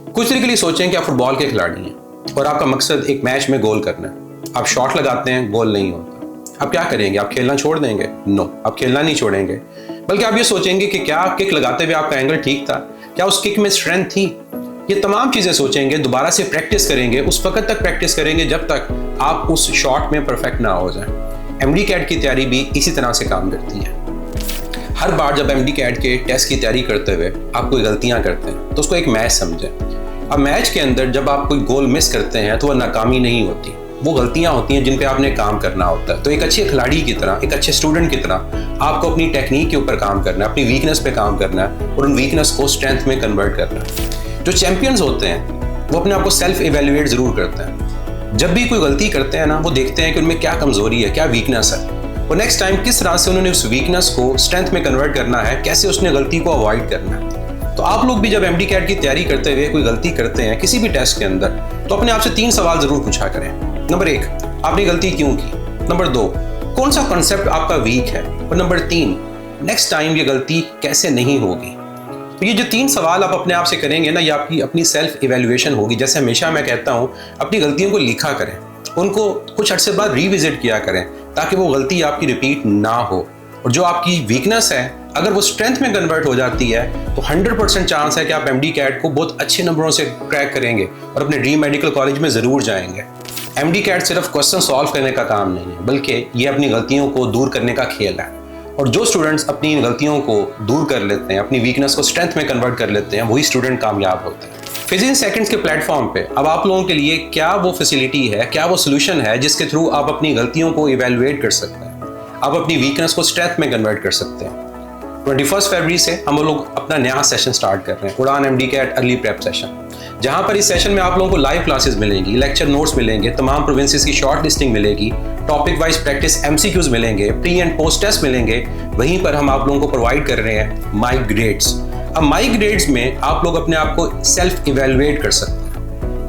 कुछ देर के लिए सोचें कि आप फुटबॉल के खिलाड़ी हैं और आपका मकसद एक मैच में गोल करना है। आप शॉट लगाते हैं, गोल नहीं होता। आप क्या करेंगे? आप खेलना छोड़ देंगे? नो, आप खेलना नहीं छोड़ेंगे, बल्कि आप ये सोचेंगे कि क्या किक लगाते हुए आपका एंगल ठीक था, क्या उस किक में स्ट्रेंथ थी। ये तमाम चीज़ें सोचेंगे, दोबारा से प्रैक्टिस करेंगे, उस वक्त तक प्रैक्टिस करेंगे जब तक आप उस शॉट में परफेक्ट ना हो जाए। एमडी कैट की तैयारी भी इसी तरह से काम करती है। हर बार जब एमडी कैट के टेस्ट की तैयारी करते हुए आप कोई गलतियां करते हैं तो उसको एक मैच समझें। अब मैच के अंदर जब आप कोई गोल मिस करते हैं तो वह नाकामी नहीं होती, वो गलतियां होती हैं जिन पे आपने काम करना होता है। तो एक अच्छे खिलाड़ी की तरह, एक अच्छे स्टूडेंट की तरह आपको अपनी टेक्निक के ऊपर काम करना है, अपनी वीकनेस पे काम करना है और उन वीकनेस को स्ट्रेंथ में कन्वर्ट करना है। जो चैंपियंस होते हैं वो अपने आप को सेल्फ इवेल्युएट जरूर करते हैं। जब भी कोई गलती करते हैं ना, वो देखते हैं कि उनमें क्या कमजोरी है, क्या वीकनेस है, और नेक्स्ट टाइम किस तरह से उन्होंने उस वीकनेस को स्ट्रेंथ में कन्वर्ट करना है, कैसे उसने गलती को अवॉइड करना है। तो आप लोग भी जब एमडी कैट की तैयारी करते हुए कोई गलती करते हैं किसी भी टेस्ट के अंदर, तो अपने आप से 3 सवाल जरूर पूछा करें। नंबर 1, आपने गलती क्यों की? नंबर 2, कौन सा कॉन्सेप्ट आपका वीक है? और नंबर 3, नेक्स्ट टाइम ये गलती कैसे नहीं होगी। तो ये जो 3 सवाल आप अपने आप से करेंगे ना, ये आपकी अपनी सेल्फ इवेल्युएशन होगी। जैसे हमेशा मैं कहता हूँ, अपनी गलतियों को लिखा करें, उनको कुछ अर्से बाद रिविजिट किया करें ताकि वो गलती आपकी रिपीट ना हो। और जो आपकी वीकनेस है अगर वो स्ट्रेंथ में कन्वर्ट हो जाती है तो 100% चांस है कि आप एमडी कैट को बहुत अच्छे नंबरों से क्रैक करेंगे और अपने ड्रीम मेडिकल कॉलेज में ज़रूर जाएंगे। एमडी कैट सिर्फ क्वेश्चन सॉल्व करने का काम नहीं है, बल्कि ये अपनी गलतियों को दूर करने का खेल है। और जो स्टूडेंट्स अपनी इन गलतियों को दूर कर लेते हैं, अपनी वीकनेस को स्ट्रेंथ में कन्वर्ट कर लेते हैं, वही स्टूडेंट कामयाब होते हैं। फिजिक्स सेकंड्स के प्लेटफॉर्म पे अब आप लोगों के लिए क्या वो फैसिलिटी है, क्या वो सोल्यूशन है जिसके थ्रू आप अपनी गलतियों को इवेलुएट कर सकते हैं, आप अपनी वीकनेस को स्ट्रेंथ में कन्वर्ट कर सकते हैं। 21 फरवरी से हम लोग अपना नया सेशन स्टार्ट कर रहे हैं, Udaan MD CAT early prep session, जहां पर इस सेशन में आप लोगों को लाइव क्लासेस मिलेंगी, लेक्चर नोट्स मिलेंगे, तमाम प्रोविंसेस की शॉर्ट लिस्टिंग मिलेगी, टॉपिक वाइज प्रैक्टिस एमसीक्यूज मिलेंगे, प्री एंड पोस्ट टेस्ट मिलेंगे। वहीं पर हम आप लोगों को प्रोवाइड कर रहे हैं माई ग्रेड्स। अब माई ग्रेड्स में आप लोग अपने आप को सेल्फ इवेलुएट कर सकते हैं।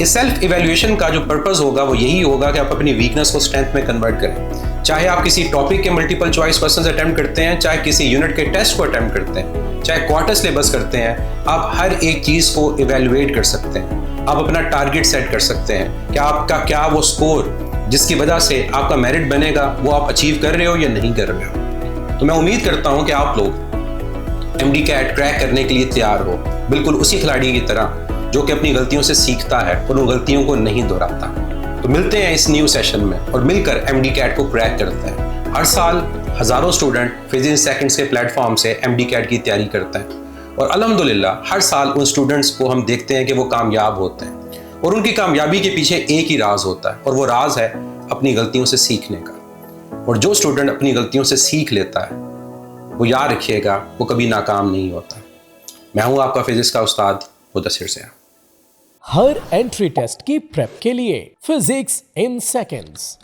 इस सेल्फ इवेल्युएशन का जो पर्पस होगा वो यही होगा कि आप अपनी वीकनेस को स्ट्रेंथ में कन्वर्ट करें। चाहे आप किसी टॉपिक के मल्टीपल चॉइस क्वेश्चंस अटेम्प्ट करते हैं, चाहे किसी यूनिट के टेस्ट को अटेम्प्ट करते हैं, चाहे क्वार्टर सिलेबस करते हैं, आप हर एक चीज़ को इवेल्युएट कर सकते हैं। आप अपना टारगेट सेट कर सकते हैं कि आपका क्या वो स्कोर जिसकी वजह से आपका मेरिट बनेगा वो आप अचीव कर रहे हो या नहीं कर रहे हो। तो मैं उम्मीद करता हूँ कि आप लोग एमडी कैट क्रैक करने के लिए तैयार हो, बिल्कुल उसी खिलाड़ी की तरह जो कि अपनी गलतियों से सीखता है और उन गलतियों को नहीं दोहराता। तो मिलते हैं इस न्यू सेशन में और मिलकर एमडी कैट को क्रैक करते हैं। हर साल हज़ारों स्टूडेंट फिजिक्स सेकंड्स के प्लेटफॉर्म से एमडी कैट की तैयारी करते हैं और अल्हम्दुलिल्लाह हर साल उन स्टूडेंट्स को हम देखते हैं कि वो कामयाब होते हैं और उनकी कामयाबी के पीछे एक ही राज होता है और वो राज है अपनी गलतियों से सीखने का। और जो स्टूडेंट अपनी गलतियों से सीख लेता है वो याद रखिएगा वो कभी नाकाम नहीं होता। मैं हूँ आपका फिजिक्स का उस्ताद मुदस्सिर सिया। हर एंट्री टेस्ट की प्रेप के लिए फिजिक्स इन सेकंड्स।